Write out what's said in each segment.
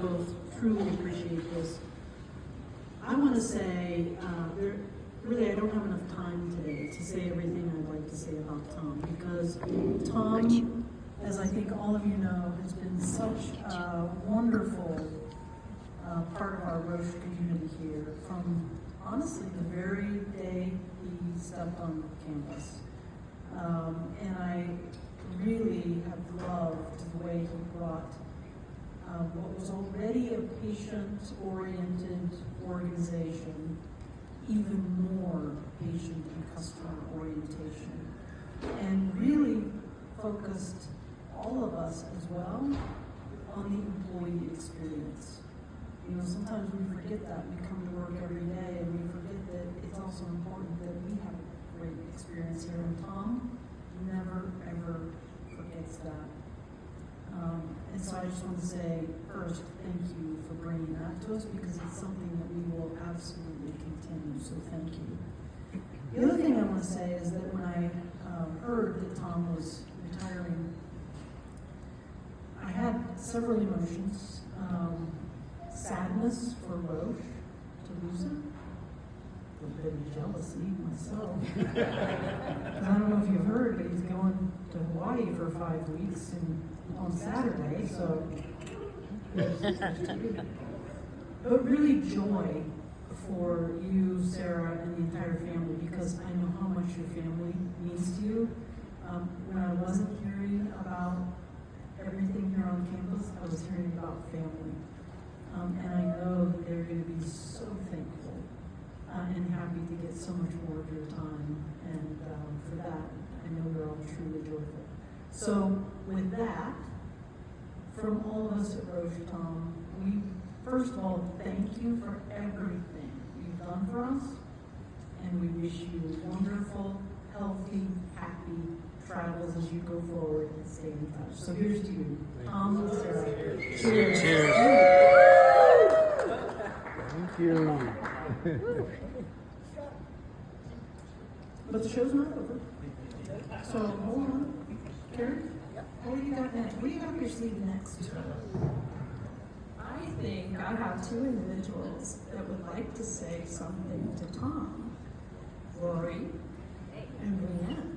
both truly appreciate this. I want to say, really I don't have enough time today to say everything I'd like to say about Tom, because Tom, as I think all of you know, has been such a wonderful part of our Roche community here from honestly the very day he stepped on campus. And I really have loved the way he brought what was already a patient-oriented organization, even more patient and customer orientation, and really focused all of us as well on the employee experience. You know, sometimes we forget that. We come to work every day and we forget that it's also important that we have a great experience here. And Tom never, ever forgets that. And so I just want to say, first, thank you for bringing that to us, because it's something that we will absolutely continue, so thank you. The other thing I want to say is that when I heard that Tom was retiring, I had several emotions. Sadness for Roche to lose him, a little bit of jealousy myself. I don't know if you've heard, but he's going to Hawaii for 5 weeks on Saturday, so. But really joy for you, Sarah, and the entire family, because I know how much your family means to you. When I wasn't hearing about everything here on campus, I was hearing about family. And I know that they're going to be so thankful and happy to get so much more of your time. And for that, I know we're all truly joyful. So with that, from all of us at Roche, Tom, we first of all thank you for everything you've done for us, and we wish you wonderful, healthy, happy travels as you go forward and stay in touch. So here's to you, Tom and Sarah. Cheers. Cheers. Thank you. But the show's not over. So hold on. Karen, what do you got next? What do you got up your sleeve next? I think I have two individuals that would like to say something to Tom. Lori and Leanne.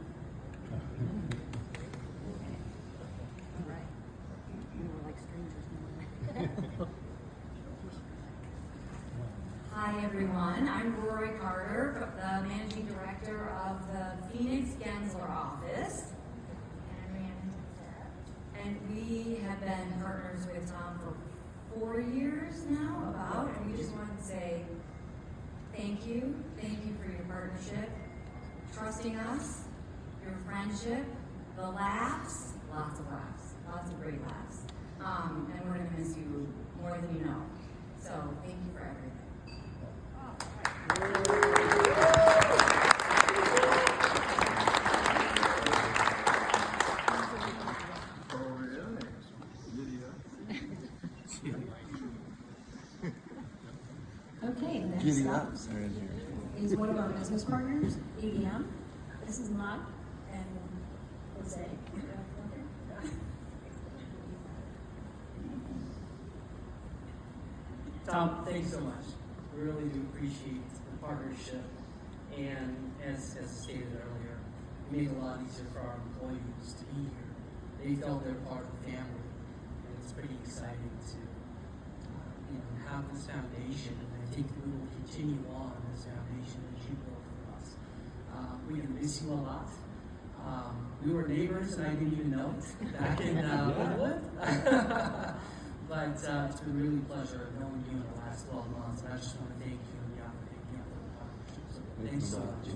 Hi everyone, I'm Rory Carter, the Managing Director of the Phoenix Gensler office. And we have been partners with Tom for 4 years now, about, and we just wanted to say thank you for your partnership, trusting us, your friendship, the laughs, lots of great laughs, and we're going to miss you more than you know. So thank you for everything. Okay, next up is one of our business partners, ABM. This is Matt and Jose. Tom, thanks so much. We really do appreciate the partnership, and as stated earlier, it made it a lot easier for our employees to be here. They felt they're part of the family, and it's pretty exciting to have this foundation, and I think we will continue on this foundation that you built for us. We're going to miss you a lot. We were neighbors, and I didn't even know it back in Woodwood. But it's been really a pleasure knowing you in the last 12 months, and I just want to thank you and for picking up the partnership. So thanks so much.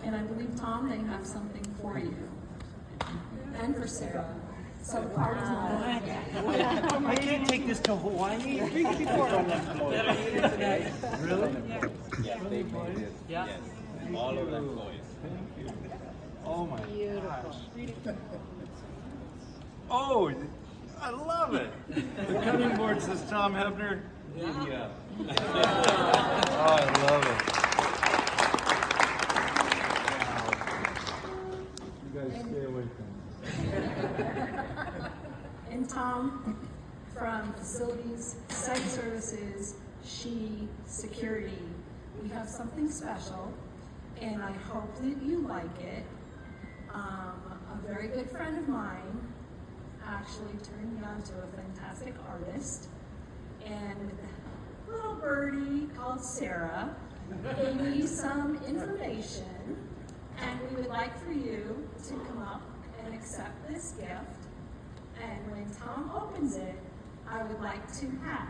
And I believe, Tom, they have something for you. And for Sarah. So part of I can't take this to Hawaii. Really? Yeah, they made it. Yeah. Yes. All of the employees. Thank you. Oh my gosh. Oh, I love it. The cutting board says Tom Hebner. Yeah. Oh, I love it. guys stay away from me. And Tom, from facilities, site services, security, we have something special, and I hope that you like it. A very good friend of mine actually turned me on to a fantastic artist, and a little birdie called Sarah gave me some information, and we would like for you to come up and accept this gift. And when Tom opens it, I would like to have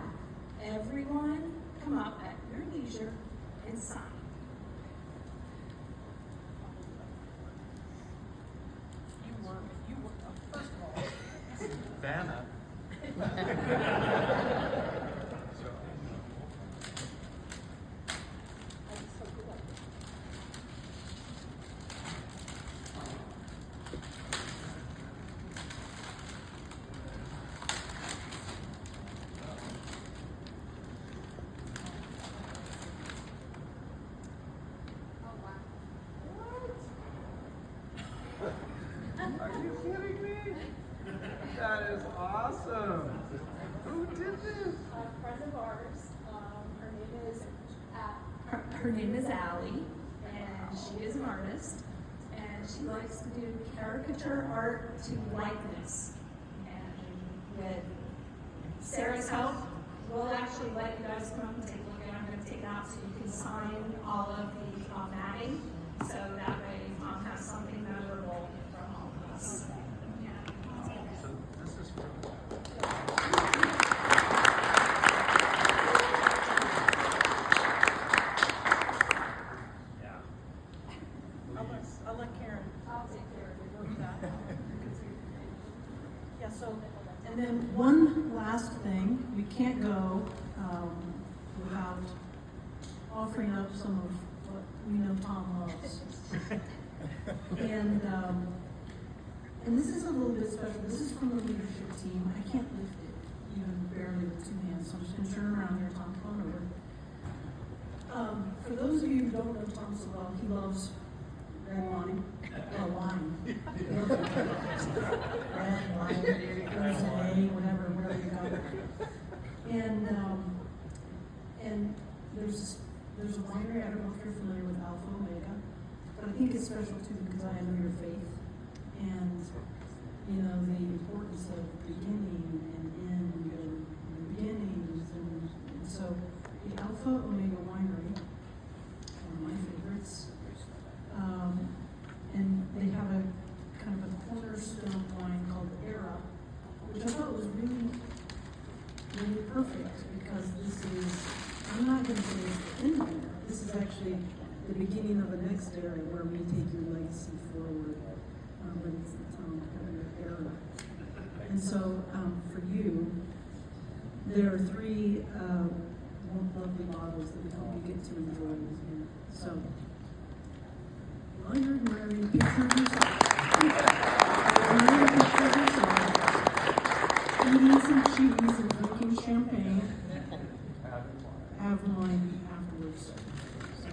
everyone come up at your leisure and sign. Vanna. Are you kidding me? That is awesome. Who did this? A friend of ours, her name is Allie, and she is an artist, and she likes to do caricature art to likeness. And with Sarah's help, we'll actually let you guys come and take a look at it. I'm going to take it out so you can sign all of the matting, so that way Tom has something memorable from all of us. So this is for I'll let Karen. I'll take care of it. Look at that. Yeah, so, and then one last thing, we can't go without offering up some of what we know Tom loves. And this is a little bit special. This is from the leadership team. I can't lift it even barely with two hands, so I'm just going to turn around here. Tom, come on over. For those of you who don't know Tom so well, he loves red wine. Wine. Red wine, rosé, whatever you go. And there's a winery. I don't know if you're familiar with Alpha Omega, but I think it's special too because I know your faith and the importance of beginning and end and beginnings and so the Alpha Omega Winery, one of my favorites. And they have a kind of a cornerstone wine called Era, which I thought was really, really perfect because this is, I'm not going to say it's the end of an era. This is actually the beginning of the next era where we take your legacy forward. But it's the era. And so for you, there are three lovely bottles that we hope you get to enjoy with you. So, while you're admiring a picture of yourself, eating some cheese and drinking champagne, have wine afterwards. So,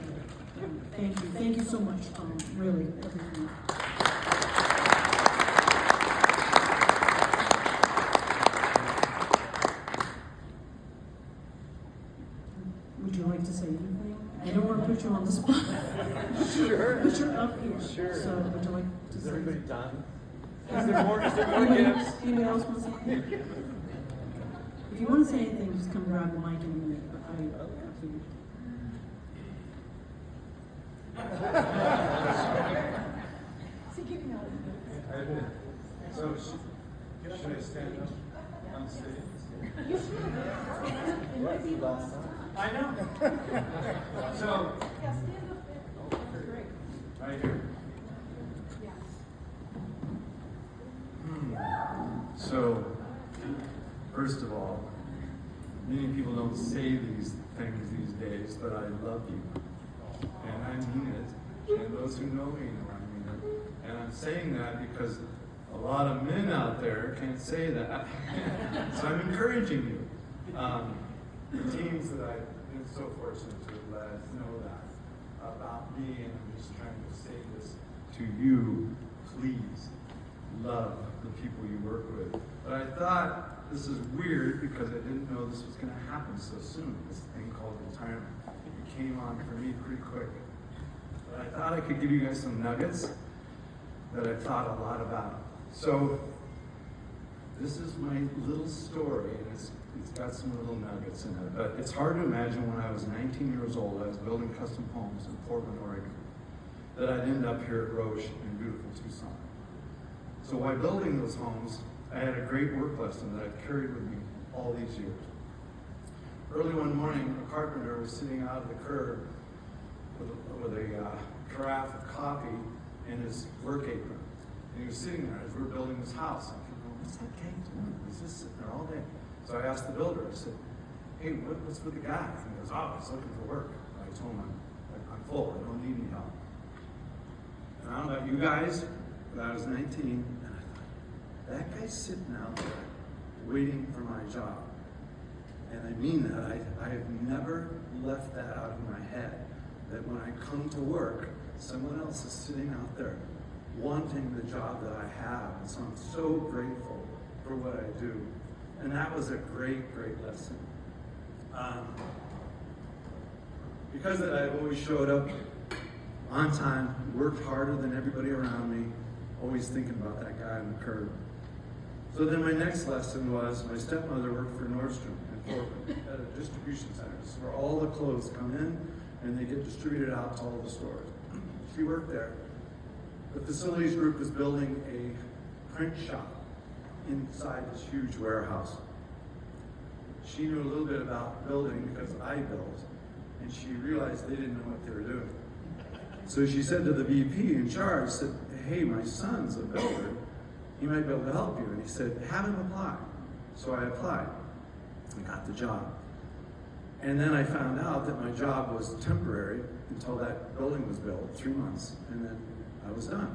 thank you. Thank you so much, Tom. Really, everything. Would you like to say anything? I don't want to put you on the spot. Sure. But you're up here. Sure. So would you like to Is say everybody anything? done? Is there more Anybody, gifts? anybody else want to say anything? If you want to say anything, just come grab the mic in a minute. But I did. So should I stand up on stage? you should. It might be the last time. I know. So Yeah, stand up there. That's great. right here. So, first of all, many people don't say these things these days, but I love you. And I mean it. And those who know me know I mean it. And I'm saying that because a lot of men out there can't say that. So I'm encouraging you. The teams that I've been so fortunate to have led know that about me, and I'm just trying to say this to you. Please love the people you work with. But I thought this is weird because I didn't know this was going to happen so soon, this thing called retirement. It came on for me pretty quick. But I thought I could give you guys some nuggets that I thought a lot about. So this is my little story, and it's got some little nuggets in it. But it's hard to imagine when I was 19 years old, I was building custom homes in Portland, Oregon, that I'd end up here at Roche in beautiful Tucson. So while building those homes, I had a great work lesson that I've carried with me all these years. Early one morning, a carpenter was sitting out at the curb with a carafe of coffee in his work apron. And he was sitting there as we were building this house. I'm thinking, what's that guy doing? He's just sitting there all day. So I asked the builder, I said, hey, what's with the guy? And he goes, oh, he's looking for work. I told him, I'm full, I don't need any help. And I don't know about you guys, but I was 19, and I thought, that guy's sitting out there waiting for my job. And I mean that. I have never left that out of my head, that when I come to work, someone else is sitting out there wanting the job that I have. And so I'm so grateful for what I do. And that was a great, great lesson. Because of that, I've always showed up on time, worked harder than everybody around me, always thinking about that guy on the curb. So then my next lesson was, my stepmother worked for Nordstrom in Portland at a distribution center. This is where all the clothes come in and they get distributed out to all the stores. She worked there. The facilities group was building a print shop inside this huge warehouse. She knew a little bit about building because I built, and she realized they didn't know what they were doing. So she said to the VP in charge, said, hey, my son's a builder. He might be able to help you. And he said, have him apply. So I applied. I got the job. And then I found out that my job was temporary until that building was built, 3 months, and then I was done.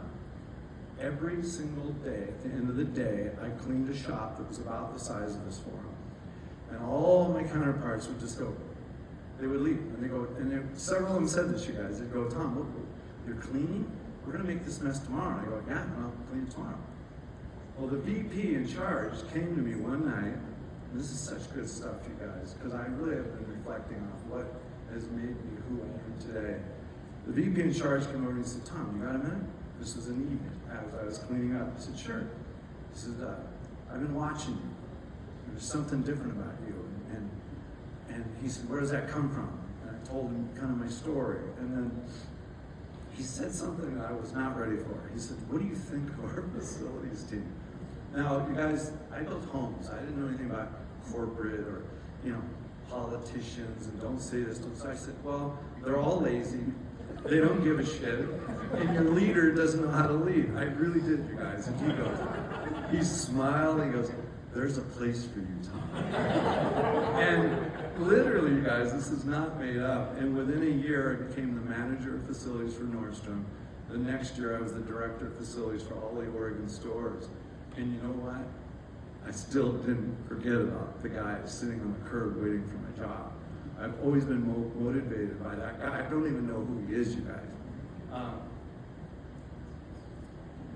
Every single day, at the end of the day, I cleaned a shop that was about the size of this forum. And all my counterparts would just go, they would leave, and they go, and several of them said this, you guys, they'd go, Tom, look, you're cleaning? We're gonna make this mess tomorrow. And I go, yeah, and I'll clean it tomorrow. Well, the VP in charge came to me one night, and this is such good stuff, you guys, because I really have been reflecting on what has made me who I am today. The VP in charge came over and he said, Tom, you got a minute? This was an evening as I was cleaning up. I said, sure. He said, I've been watching you. There's something different about you. And he said, where does that come from? And I told him kind of my story. And then he said something that I was not ready for. He said, what do you think of our facilities team? Now, you guys, I built homes. I didn't know anything about corporate or, politicians, and don't say this. So I said, well, they're all lazy. They don't give a shit. And your leader doesn't know how to lead. I really did, you guys. And he goes, he smiled, he goes, there's a place for you, Tom. And literally, you guys, this is not made up. And within a year, I became the manager of facilities for Nordstrom. The next year, I was the director of facilities for all the Oregon stores. And you know what? I still didn't forget about the guy sitting on the curb waiting for my job. I've always been motivated by that guy. I don't even know who he is, you guys. Let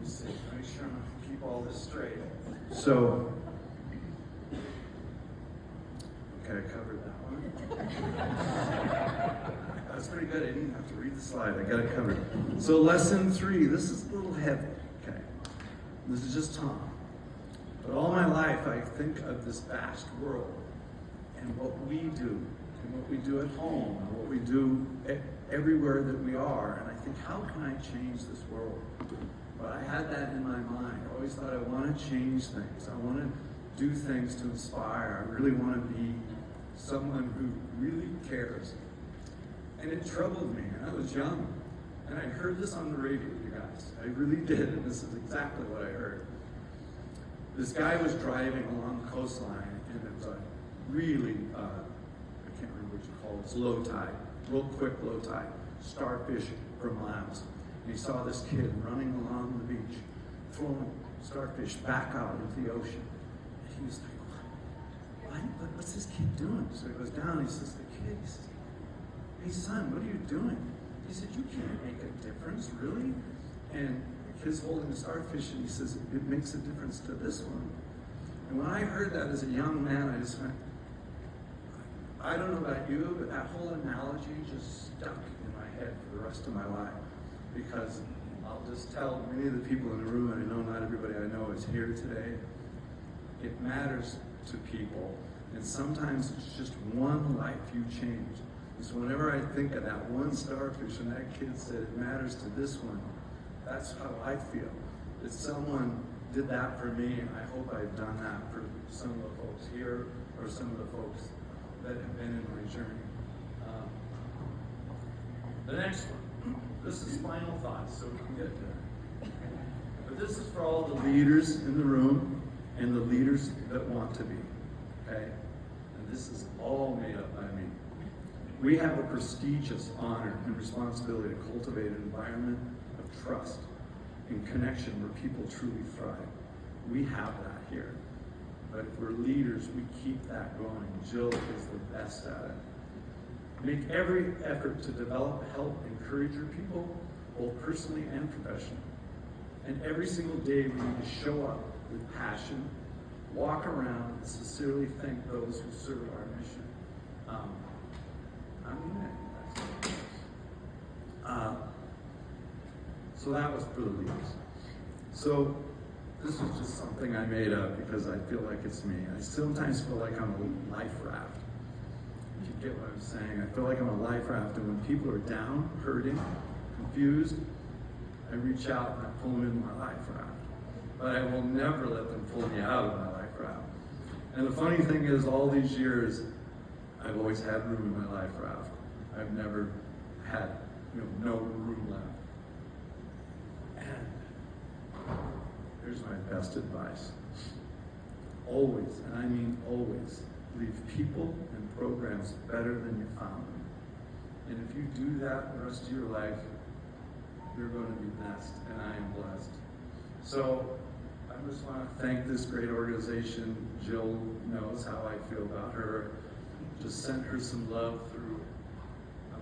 me see, make sure I'm going to keep all this straight. So, okay, I covered that one. That's pretty good. I didn't have to read the slide. I got it covered. So lesson 3, this is a little heavy. Okay, this is just Tom. But all my life, I think of this vast world and what we do, and what we do at home, and what we do everywhere that we are. And I think, how can I change this world? But I had that in my mind. I always thought I want to change things. I want to do things to inspire. I really want to be someone who really cares. And it troubled me, and I was young. And I heard this on the radio, you guys. I really did, and this is exactly what I heard. This guy was driving along the coastline, and it was a really, I can't remember what you call it, it's low tide, real quick low tide, starfish for miles. And he saw this kid running along the beach, throwing starfish back out into the ocean. And he was like, what's this kid doing? So he goes down, he says to the kid, he says, hey son, what are you doing? He said, you can't make a difference, really? And the kid's holding a starfish, and he says, it makes a difference to this one. And when I heard that as a young man, I just went, I don't know about you, but that whole analogy just stuck in my head for the rest of my life. Because I'll just tell many of the people in the room, and I know not everybody I know is here today, it matters to people. And sometimes it's just one life you change. And so whenever I think of that one starfish and that kid said it matters to this one, that's how I feel. That someone did that for me, and I hope I've done that for some of the folks here or some of the folks that have been in my journey. The next one, this is final thoughts, so we can get there. But this is for all the leaders in the room and the leaders that want to be, okay? And this is all made up by me. We have a prestigious honor and responsibility to cultivate an environment of trust and connection where people truly thrive. We have that here. But if we're leaders, we keep that going. Jill is the best at it. Make every effort to develop, help, encourage your people, both personally and professionally. And every single day we need to show up with passion, walk around, and sincerely thank those who serve our mission. I mean that. So that was for the leaders. So this was just something I made up because I feel like it's me. I sometimes feel like I'm a life raft. If you get what I'm saying, I feel like I'm a life raft, and when people are down, hurting, confused, I reach out and I pull them into my life raft. But I will never let them pull me out of my life raft. And the funny thing is, all these years, I've always had room in my life raft. I've never had, no room left. And here's my best advice. Always, and I mean always, leave people and programs better than you found them. And if you do that the rest of your life, you're going to be blessed, and I am blessed. So I just want to thank this great organization. Jill knows how I feel about her. Just send her some love through,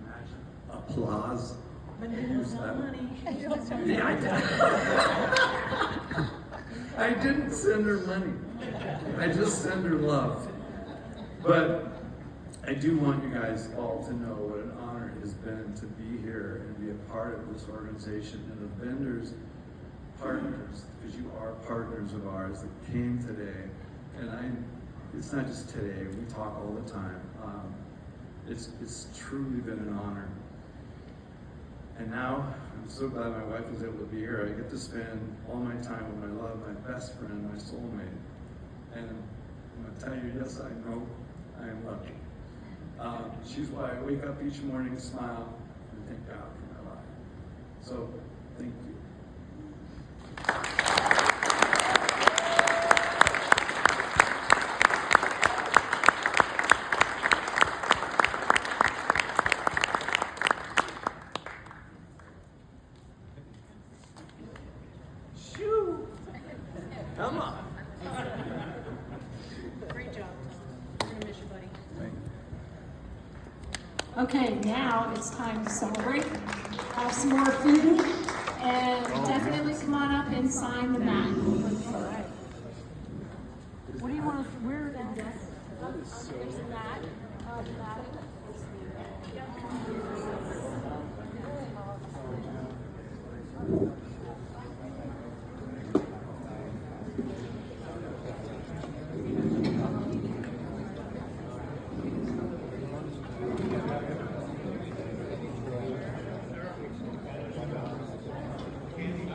imagine, applause. But there's no money. Yeah, I didn't send her money. I just send her love. But I do want you guys all to know what an honor it has been to be here and be a part of this organization, and the vendors, partners, because you are partners of ours that came today. And it's not just today, we talk all the time. It's truly been an honor. And now, I'm so glad my wife was able to be here. I get to spend all my time with my love, my best friend, my soulmate. And I'm going to tell you, yes, I know I am lucky. She's why I wake up each morning, smile, and thank God for my life. So, thank you. Come on. Great job, Tom. We're gonna miss you, buddy. Okay, now it's time to celebrate. Have some more food, and definitely come on up and sign the mat. What do you want to, where? There's a mat.